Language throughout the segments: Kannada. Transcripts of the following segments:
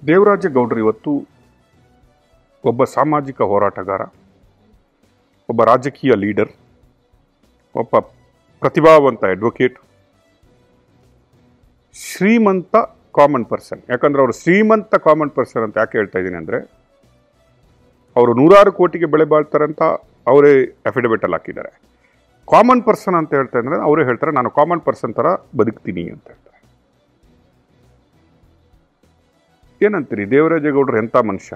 ದೇವರಾಜೇಗೌಡರು ಇವತ್ತು ಒಬ್ಬ ಸಾಮಾಜಿಕ ಹೋರಾಟಗಾರ, ಒಬ್ಬ ರಾಜಕೀಯ ಲೀಡರ್, ಒಬ್ಬ ಪ್ರತಿಭಾವಂತ ಅಡ್ವೊಕೇಟ್, ಶ್ರೀಮಂತ ಕಾಮನ್ ಪರ್ಸನ್. ಯಾಕಂದರೆ ಅವರು ಶ್ರೀಮಂತ ಕಾಮನ್ ಪರ್ಸನ್ ಅಂತ ಯಾಕೆ ಹೇಳ್ತಾ ಇದ್ದೀನಿ ಅಂದರೆ, ಅವರು 100 ಕೋಟಿಗೆ ಬೆಳೆ ಬಾಳ್ತಾರಂತ ಅವರೇ ಅಫಿಡವಿಟಲ್ಲಿ ಹಾಕಿದ್ದಾರೆ. ಕಾಮನ್ ಪರ್ಸನ್ ಅಂತ ಹೇಳ್ತಾ ಇದ್ದಾರೆ, ಅವರೇ ಹೇಳ್ತಾರೆ ನಾನು ಕಾಮನ್ ಪರ್ಸನ್ ಥರ ಬದುಕ್ತೀನಿ ಅಂತ ಹೇಳ್ತಾರೆ. ಏನಂತೀರಿ ದೇವರಾಜೇಗೌಡರು ಎಂಥ ಮನುಷ್ಯ?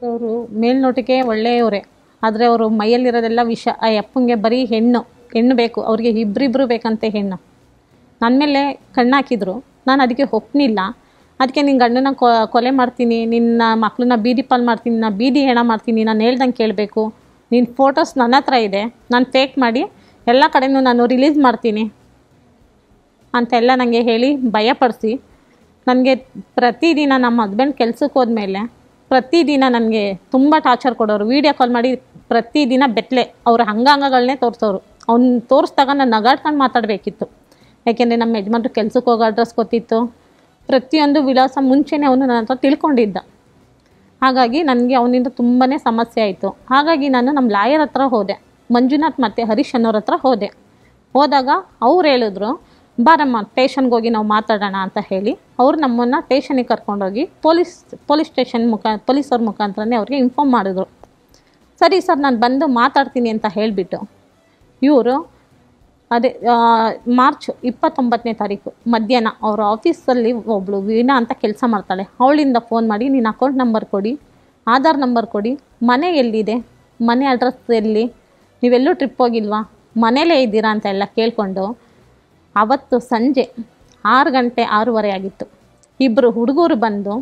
ಅವರು ಮೇಲ್ನೋಟಕ್ಕೆ ಒಳ್ಳೆಯವರೇ, ಆದರೆ ಅವರು ಮೈಯಲ್ಲಿರೋದೆಲ್ಲ ವಿಷ. ಆ ಅಪ್ಪಂಗೆ ಬರೀ ಹೆಣ್ಣು ಬೇಕು, ಅವ್ರಿಗೆ ಇಬ್ಬರಿಬ್ಬರು ಬೇಕಂತೆ ಹೆಣ್ಣು. ನನ್ನ ಮೇಲೆ ಕಣ್ಣಾಕಿದ್ರು, ನಾನು ಅದಕ್ಕೆ ಒಪ್ಪನಿಲ್ಲ. ಅದಕ್ಕೆ ನಿನ್ನ ಗಂಡನ ಕೊಲೆ ಮಾಡ್ತೀನಿ, ನಿನ್ನ ಮಕ್ಕಳನ್ನ ಬೀದಿ ಪಾಲ್ ಮಾಡ್ತೀನಿ, ನಾನು ಬೀದಿ ಹೆಣ ಮಾಡ್ತೀನಿ, ನಾನು ಹೇಳ್ದಂಗೆ ಕೇಳಬೇಕು, ನಿನ್ನ ಫೋಟೋಸ್ ನನ್ನ ಹತ್ರ ಇದೆ, ನಾನು ಫೇಕ್ ಮಾಡಿ ಎಲ್ಲ ಕಡೆಯೂ ನಾನು ರಿಲೀಸ್ ಮಾಡ್ತೀನಿ ಅಂತೆಲ್ಲ ನನಗೆ ಹೇಳಿ ಭಯಪಡಿಸಿ, ನನಗೆ ಪ್ರತಿದಿನ ನಮ್ಮ ಹಸ್ಬೆಂಡ್ ಕೆಲ್ಸಕ್ಕೆ ಹೋದ್ಮೇಲೆ ಪ್ರತಿದಿನ ನನಗೆ ತುಂಬ ಟಾರ್ಚರ್ ಕೊಡೋರು. ವೀಡಿಯೋ ಕಾಲ್ ಮಾಡಿ ಪ್ರತಿದಿನ ಬೆತ್ತಲೆ ಅವ್ರ ಅಂಗಾಂಗಗಳನ್ನೇ ತೋರಿಸೋರು. ಅವ್ನು ತೋರಿಸ್ದಾಗ ನಾನು ನಗಾಡ್ಕೊಂಡು ಮಾತಾಡಬೇಕಿತ್ತು. ಯಾಕೆಂದರೆ ನಮ್ಮ ಯಜಮಾನ್ರು ಕೆಲ್ಸಕ್ಕೆ ಹೋಗೋ ಅಡ್ರೆಸ್ ಗೊತ್ತಿತ್ತು, ಪ್ರತಿಯೊಂದು ವಿಳಾಸ ಮುಂಚೆನೇ ಅವನು ನನ್ನ ಹತ್ರ ತಿಳ್ಕೊಂಡಿದ್ದ. ಹಾಗಾಗಿ ನನಗೆ ಅವನಿಂದ ತುಂಬಾ ಸಮಸ್ಯೆ ಆಯಿತು. ಹಾಗಾಗಿ ನಾನು ನಮ್ಮ ಲಾಯರ್ ಹತ್ರ ಹೋದೆ, ಮಂಜುನಾಥ್ ಮತ್ತು ಹರೀಶ್ ಅನ್ನೋರ ಹತ್ರ ಹೋದಾಗ ಅವ್ರು ಹೇಳಿದ್ರು, ಬಾರಮ್ಮ ಸ್ಟೇಷನ್ಗೆ ಹೋಗಿ ನಾವು ಮಾತಾಡೋಣ ಅಂತ ಹೇಳಿ ಅವ್ರು ನಮ್ಮನ್ನು ಸ್ಟೇಷನಿಗೆ ಕರ್ಕೊಂಡೋಗಿ ಪೊಲೀಸ್ ಸ್ಟೇಷನ್ ಪೊಲೀಸವ್ರ ಮುಖಾಂತರನೇ ಅವ್ರಿಗೆ ಇನ್ಫಾರ್ಮ್ ಮಾಡಿದ್ರು. ಸರಿ ಸರ್ ನಾನು ಬಂದು ಮಾತಾಡ್ತೀನಿ ಅಂತ ಹೇಳಿಬಿಟ್ಟು ಇವರು ಅದೇ ಮಾರ್ಚ್ 29ನೇ ತಾರೀಕು ಮಧ್ಯಾಹ್ನ ಅವ್ರ ಆಫೀಸಲ್ಲಿ ಒಬ್ಬಳು ವೀಣಾ ಅಂತ ಕೆಲಸ ಮಾಡ್ತಾಳೆ, ಅವಳಿಂದ ಫೋನ್ ಮಾಡಿ ನಿನ್ನ ಅಕೌಂಟ್ ನಂಬರ್ ಕೊಡಿ, ಆಧಾರ್ ನಂಬರ್ ಕೊಡಿ, ಮನೆ ಎಲ್ಲಿದೆ, ಮನೆ ಅಡ್ರೆಸ್ ಎಲ್ಲಿ, ನೀವೆಲ್ಲೂ ಟ್ರಿಪ್ ಹೋಗಿಲ್ವಾ, ಮನೇಲೇ ಇದ್ದೀರಾ ಅಂತ ಎಲ್ಲ ಕೇಳಿಕೊಂಡು ಅವತ್ತು ಸಂಜೆ 6 ಗಂಟೆ 6:30 ಆಗಿತ್ತು. ಇಬ್ಬರು ಹುಡುಗರು ಬಂದು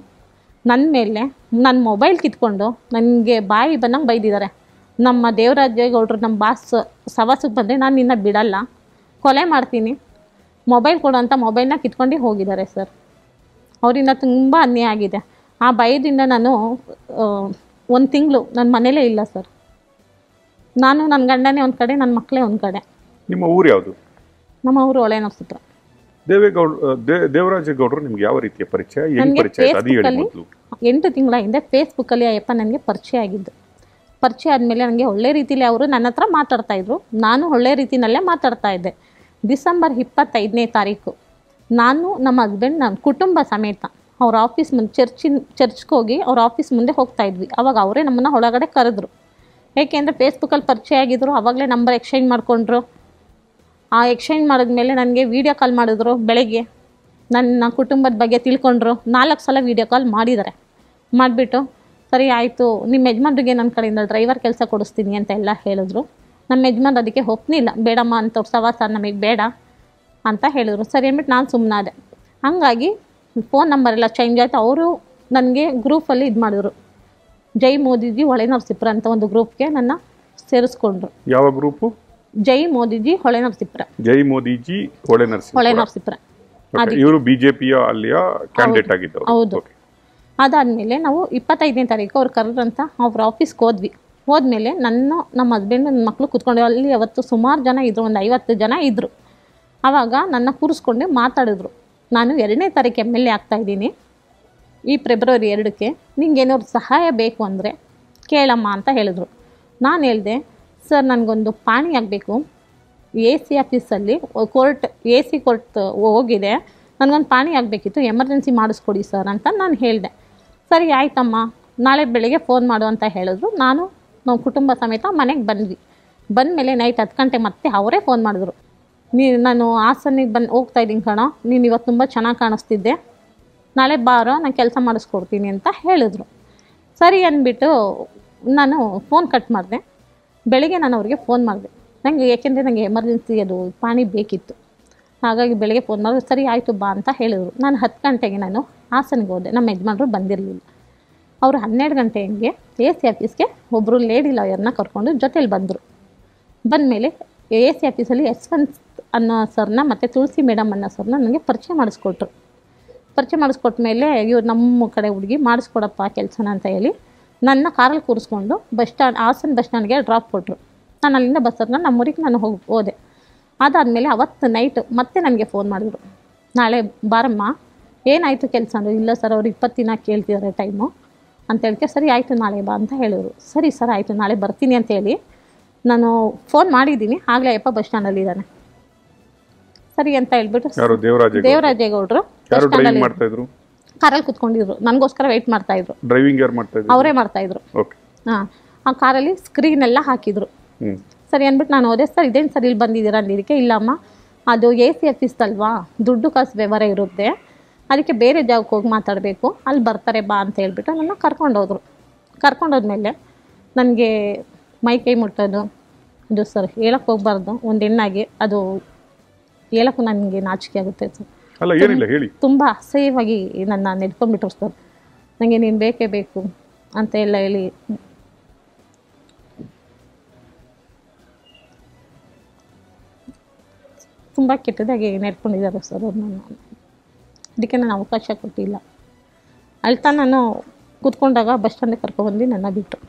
ನನ್ನ ಮೇಲೆ ನನ್ನ ಮೊಬೈಲ್ ಕಿತ್ಕೊಂಡು ನನಗೆ ಬಾಯಿ ಬಂದಂಗೆ ಬೈದಿದ್ದಾರೆ. ನಮ್ಮ ದೇವರಾಜೇಗೌಡರು ನಮ್ಮ ಬಾಸ್ ಸವಾಸಕ್ಕೆ ಬಂದರೆ ನಾನು ನಿನ್ನ ಬಿಡಲ್ಲ, ಕೊಲೆ ಮಾಡ್ತೀನಿ, ಮೊಬೈಲ್ ಕೊಡು ಅಂತ ಮೊಬೈಲ್ನ ಕಿತ್ಕೊಂಡು ಹೋಗಿದ್ದಾರೆ ಸರ್. ಅವರಿಂದ ತುಂಬ ಅನ್ಯಾಯ ಆಗಿದೆ. ಆ ಭಯದಿಂದ ನಾನು 1 ತಿಂಗಳು ನನ್ನ ಮನೇಲೇ ಇಲ್ಲ ಸರ್. ನಾನು ನನ್ನ ಗಂಡನೇ ಒಂದು ಕಡೆ, ನನ್ನ ಮಕ್ಕಳೇ ಒಂದು ಕಡೆ. ನಿಮ್ಮ ಊರು ಯಾವುದು? ನಮ್ಮ ಊರು ಹೊಳೆನರಸೀಪುರ. ದೇವರಾಜೇಗೌಡರು ನಿಮ್ಗೆ ಯಾವ ರೀತಿಯ ಪರಿಚಯ? ನನಗೆ ಫೇಸ್ಬುಕ್ಕಲ್ಲಿ 8 ತಿಂಗಳ ಹಿಂದೆ ಫೇಸ್ಬುಕ್ಕಲ್ಲಿ ಅಯ್ಯಪ್ಪ ನನಗೆ ಪರಿಚಯ ಆಗಿದ್ದು. ಪರಿಚಯ ಆದಮೇಲೆ ನನಗೆ ಒಳ್ಳೆ ರೀತಿಯಲ್ಲಿ ಅವರು ನನ್ನ ಹತ್ರ ಮಾತಾಡ್ತಾಯಿದ್ರು, ನಾನು ಒಳ್ಳೆ ರೀತಿಯಲ್ಲೇ ಮಾತಾಡ್ತಾ ಇದ್ದೆ. ಡಿಸೆಂಬರ್ 25ನೇ ತಾರೀಕು ನಾನು ನಮ್ಮ ಹಸ್ಬೆಂಡ್ ನನ್ನ ಕುಟುಂಬ ಸಮೇತ ಅವ್ರ ಆಫೀಸ್ ಮುಂದೆ ಚರ್ಚ್ಗೆ ಹೋಗಿ ಅವ್ರ ಆಫೀಸ್ ಮುಂದೆ ಹೋಗ್ತಾಯಿದ್ವಿ. ಆವಾಗ ಅವರೇ ನಮ್ಮನ್ನು ಒಳಗಡೆ ಕರೆದ್ರು. ಏಕೆಂದರೆ ಫೇಸ್ಬುಕ್ಕಲ್ಲಿ ಪರಿಚಯ ಆಗಿದ್ರು, ಆವಾಗಲೇ ನಂಬರ್ ಎಕ್ಸ್ಚೇಂಜ್ ಮಾಡಿಕೊಂಡ್ರು. ಆ ಎಕ್ಸ್ಚೇಂಜ್ ಮಾಡಿದ್ಮೇಲೆ ನನಗೆ ವೀಡಿಯೋ ಕಾಲ್ ಮಾಡಿದ್ರು. ಬೆಳಗ್ಗೆ ನನ್ನ ಕುಟುಂಬದ ಬಗ್ಗೆ ತಿಳ್ಕೊಂಡ್ರು. 4 ಸಲ ವೀಡಿಯೋ ಕಾಲ್ ಮಾಡಿದ್ದಾರೆ. ಮಾಡಿಬಿಟ್ಟು ಸರಿ ಆಯಿತು, ನಿಮ್ಮ ಯಜಮಾನ್ರಿಗೆ ನನ್ನ ಕಡೆಯಿಂದ ಡ್ರೈವರ್ ಕೆಲಸ ಕೊಡಿಸ್ತೀನಿ ಅಂತ ಎಲ್ಲ ಹೇಳಿದ್ರು. ನಮ್ಮ ಯಜಮಾನ್ ಅದಕ್ಕೆ ಒಪ್ಪನಿಲ್ಲ, ಬೇಡಮ್ಮ ಅಂತ ಸವಾಸ ನಮಗೆ ಬೇಡ ಅಂತ ಹೇಳಿದ್ರು. ಸರಿ ಅಂದ್ಬಿಟ್ಟು ನಾನು ಸುಮ್ಮನಾದೆ. ಹಾಗಾಗಿ ಫೋನ್ ನಂಬರ್ ಎಲ್ಲ ಚೇಂಜ್ ಆಯಿತು. ಅವರು ನನಗೆ ಗ್ರೂಪಲ್ಲಿ ಇದು ಮಾಡಿದ್ರು, ಜೈ ಮೋದಿಜಿ ಹೊಳೆನರಸೀಪುರ ಅಂತ ಒಂದು ಗ್ರೂಪ್ಗೆ ನನ್ನ ಸೇರಿಸ್ಕೊಂಡ್ರು. ಯಾವ ಗ್ರೂಪು? ಜೈ ಮೋದಿಜಿ ಹೊಳೆನರಸೀಪುರ. ಜೈ ಮೋದಿಜಿ ಹೊಳೆನರಸೀಪುರ. ಇವರು ಬಿಜೆಪಿಯ ಅಲ್ಲಿಯ ಕ್ಯಾಂಡಿಡೇಟ್ ಆಗಿದ್ದವರು. ಹೌದು. ಅದಾದಮೇಲೆ ನಾವು 25ನೇ ತಾರೀಕು ಅವ್ರು ಕರೆದ್ರಂತ ಅವ್ರ ಆಫೀಸ್ಗೆ ಹೋದ್ವಿ. ಹೋದ್ಮೇಲೆ ನಮ್ಮ ಹಸ್ಬೆಂಡ್ ನನ್ನ ಮಕ್ಕಳು ಕೂತ್ಕೊಂಡು, ಅಲ್ಲಿ ಅವತ್ತು ಸುಮಾರು ಜನ ಇದ್ದರು, ಒಂದು 50 ಜನ ಇದ್ದರು. ಆವಾಗ ನನ್ನ ಕೂರಿಸ್ಕೊಂಡು ಮಾತಾಡಿದ್ರು. ನಾನು 2ನೇ ತಾರೀಕು MLA ಆಗ್ತಾಯಿದ್ದೀನಿ, ಈ ಫೆಬ್ರವರಿ 2ಕ್ಕೆ ನಿಂಗೇನಾದ್ರು ಸಹಾಯ ಬೇಕು ಅಂದರೆ ಕೇಳಮ್ಮ ಅಂತ ಹೇಳಿದ್ರು. ನಾನು ಹೇಳಿದೆ, ಸರ್ ನನಗೊಂದು ಪಾಣಿ ಆಗಬೇಕು, AC ಆಫೀಸಲ್ಲಿ AC ಕೋರ್ಟ್ ಹೋಗಿದೆ, ನನಗೊಂದು ಪಾಣಿ ಆಗಬೇಕಿತ್ತು, ಎಮರ್ಜೆನ್ಸಿ ಮಾಡಿಸ್ಕೊಡಿ ಸರ್ ಅಂತ ನಾನು ಹೇಳಿದೆ. ಸರಿ ಆಯ್ತಮ್ಮ, ನಾಳೆ ಬೆಳಗ್ಗೆ ಫೋನ್ ಮಾಡು ಅಂತ ಹೇಳಿದ್ರು. ನಾವು ಕುಟುಂಬ ಸಮೇತ ಮನೆಗೆ ಬಂದ್ವಿ. ಬಂದಮೇಲೆ ನೈಟ್ 10 ಗಂಟೆ ಮತ್ತೆ ಅವರೇ ಫೋನ್ ಮಾಡಿದ್ರು, ನಾನು ಹಾಸನಿಗೆ ಹೋಗ್ತಾಯಿದ್ದೀನಿ ಕಣೋ, ನೀನು ಇವತ್ತು ತುಂಬ ಚೆನ್ನಾಗಿ ಕಾಣಿಸ್ತಿದ್ದೆ, ನಾಳೆ ಬಾರೋ ನಾನು ಕೆಲಸ ಮಾಡಿಸ್ಕೊಡ್ತೀನಿ ಅಂತ ಹೇಳಿದ್ರು. ಸರಿ ಅಂದ್ಬಿಟ್ಟು ನಾನು ಫೋನ್ ಕಟ್ ಮಾಡಿದೆ. ಬೆಳಗ್ಗೆ ನಾನು ಅವ್ರಿಗೆ ಫೋನ್ ಮಾಡಿದೆ, ಏಕೆಂದರೆ ನನಗೆ ಎಮರ್ಜೆನ್ಸಿ ಅದು ಪಾಣಿ ಬೇಕಿತ್ತು. ಹಾಗಾಗಿ ಬೆಳಗ್ಗೆ ಫೋನ್ ಮಾಡಿದ್ರು. ಸರಿ ಆಯಿತು ಬಾ ಅಂತ ಹೇಳಿದರು. ನಾನು 10 ಗಂಟೆಗೆ ನಾನು ಹಾಸನಿಗೆ ಹೋದೆ. ನಮ್ಮ ಯಜಮಾನರು ಬಂದಿರಲಿಲ್ಲ. ಅವರು 12 ಗಂಟೆ ಹಂಗೆ AC ಆಫೀಸ್ಗೆ ಒಬ್ಬರು ಲೇಡಿ ಲಾಯರ್ನ ಕರ್ಕೊಂಡು ಜೊತೇಲಿ ಬಂದರು. ಬಂದಮೇಲೆ AC ಆಫೀಸಲ್ಲಿ ಯಶವಂತ್ ಅನ್ನೋ ಸರ್ನ ಮತ್ತು ತುಳಸಿ ಮೇಡಮ್ ಅನ್ನೋ ಸರ್ನ ನನಗೆ ಪರಿಚಯ ಮಾಡಿಸ್ಕೊಟ್ರು. ಪರಿಚಯ ಮಾಡಿಸ್ಕೊಟ್ಮೇಲೆ ಇವ್ರು ನಮ್ಮ ಕಡೆ ಹುಡುಗಿ ಮಾಡಿಸ್ಕೊಡಪ್ಪ ಕೆಲಸನ ಅಂತ ಹೇಳಿ ನನ್ನ ಕಾರಲ್ಲಿ ಕೂರಿಸ್ಕೊಂಡು ಹಾಸನ ಬಸ್ ಸ್ಟ್ಯಾಂಡ್ಗೆ ಡ್ರಾಪ್ ಕೊಟ್ಟರು. ನಾನು ಅಲ್ಲಿಂದ ಬಸ್ಸನ್ನು ನಮ್ಮೂರಿಗೆ ನಾನು ಹೋದೆ. ಅದಾದಮೇಲೆ ಅವತ್ತು ನೈಟ್ ಮತ್ತೆ ನನಗೆ ಫೋನ್ ಮಾಡಿದ್ರು, ನಾಳೆ ಬಾರಮ್ಮ ಏನಾಯಿತು ಕೆಲಸ ಅಂದರು. ಇಲ್ಲ ಸರ್ ಅವ್ರು 20 ದಿನ ಕೇಳ್ತಿದ್ದಾರೆ ಟೈಮು ಅಂತ ಹೇಳ್ಕೆ, ಸರಿ ಆಯಿತು ನಾಳೆ ಬಾ ಅಂತ ಹೇಳಿದ್ರು. ಸರಿ ಸರ್ ಆಯಿತು ನಾಳೆ ಬರ್ತೀನಿ ಅಂತ ಹೇಳಿ ನಾನು ಫೋನ್ ಮಾಡಿದ್ದೀನಿ. ಆಗಲೇ ಅಯ್ಯಪ್ಪ ಬಸ್ ಸ್ಟ್ಯಾಂಡಲ್ಲಿದ್ದಾನೆ. ಸರಿ ಅಂತ ಹೇಳ್ಬಿಟ್ಟು ಯಾರು ದೇವರಾಜೇಗೌಡರು ಯಾರು ಡ್ರೈವಿಂಗ್ ಮಾಡ್ತಾ ಇದ್ರು? ಕಾರಲ್ಲಿ ಕುತ್ಕೊಂಡಿದ್ರು, ನನಗೋಸ್ಕರ ವೆಯ್ಟ್ ಮಾಡ್ತಾ ಇದ್ರು. ಡ್ರೈವಿಂಗ್ ಯಾರು ಮಾಡ್ತಾ ಇದ್ರು? ಅವರೇ ಮಾಡ್ತಾ ಇದ್ರು. ಓಕೆ. ಹಾಂ, ಆ ಕಾರಲ್ಲಿ ಸ್ಕ್ರೀನ್ ಎಲ್ಲ ಹಾಕಿದ್ರು. ಸರಿ ಅಂದ್ಬಿಟ್ಟು ನಾನು ಹೋದೆ. ಸರ್ ಇದೇನು ಸರ್ ಇಲ್ಲಿ ಬಂದಿದ್ದೀರಾ ಅಂದಿದ್ದಕ್ಕೆ, ಇಲ್ಲಮ್ಮ ಅದು AC ಆಫೀಸ್ ಅಲ್ವಾ, ದುಡ್ಡು ಕಾಸು ವ್ಯವಹಾರ ಇರುತ್ತೆ, ಅದಕ್ಕೆ ಬೇರೆ ಜಾಗಕ್ಕೆ ಹೋಗಿ ಮಾತಾಡಬೇಕು, ಅಲ್ಲಿ ಬರ್ತಾರೆ ಬಾ ಅಂತ ಹೇಳ್ಬಿಟ್ಟು ನನ್ನ ಕರ್ಕೊಂಡೋದ್ರು. ಕರ್ಕೊಂಡೋದ್ಮೇಲೆ ನನಗೆ ಮೈ ಕೈ ಮುಟ್ಟೋದು ಅದು ಸರ್ ಹೇಳಕ್ಕೆ ಹೋಗ್ಬಾರ್ದು, ಒಂದು ಹೆಣ್ಣಾಗಿ ಅದು ಹೇಳಕ್ಕೂ ನನಗೆ ನಾಚಿಕೆ ಆಗುತ್ತೆ ಸರ್. ಅಲ್ಲ ಏನಿಲ್ಲ ಹೇಳಿ. ತುಂಬ ಅಸಹ್ಯವಾಗಿ ನನ್ನ ನೆಡ್ಕೊಂಡ್ಬಿಟ್ರು ಸರ್. ನನಗೆ ನೀನು ಬೇಕೇ ಬೇಕು ಅಂತ ಎಲ್ಲ ಹೇಳಿ ತುಂಬ ಕೆಟ್ಟದಾಗಿ ನೆಡ್ಕೊಂಡಿದ್ದಾರೆ ಸರ್ ಅವ್ರು. ನಾನು ಅದಕ್ಕೆ ನಾನು ಅವಕಾಶ ಕೊಟ್ಟಿಲ್ಲ. ಅಳ್ತಾ ನಾನು ಕೂತ್ಕೊಂಡಾಗ ಬಸ್ ಸ್ಟ್ಯಾಂಡಿಗೆ ಕರ್ಕೊಬಂದು ನನ್ನ ಬಿಟ್ಟರು.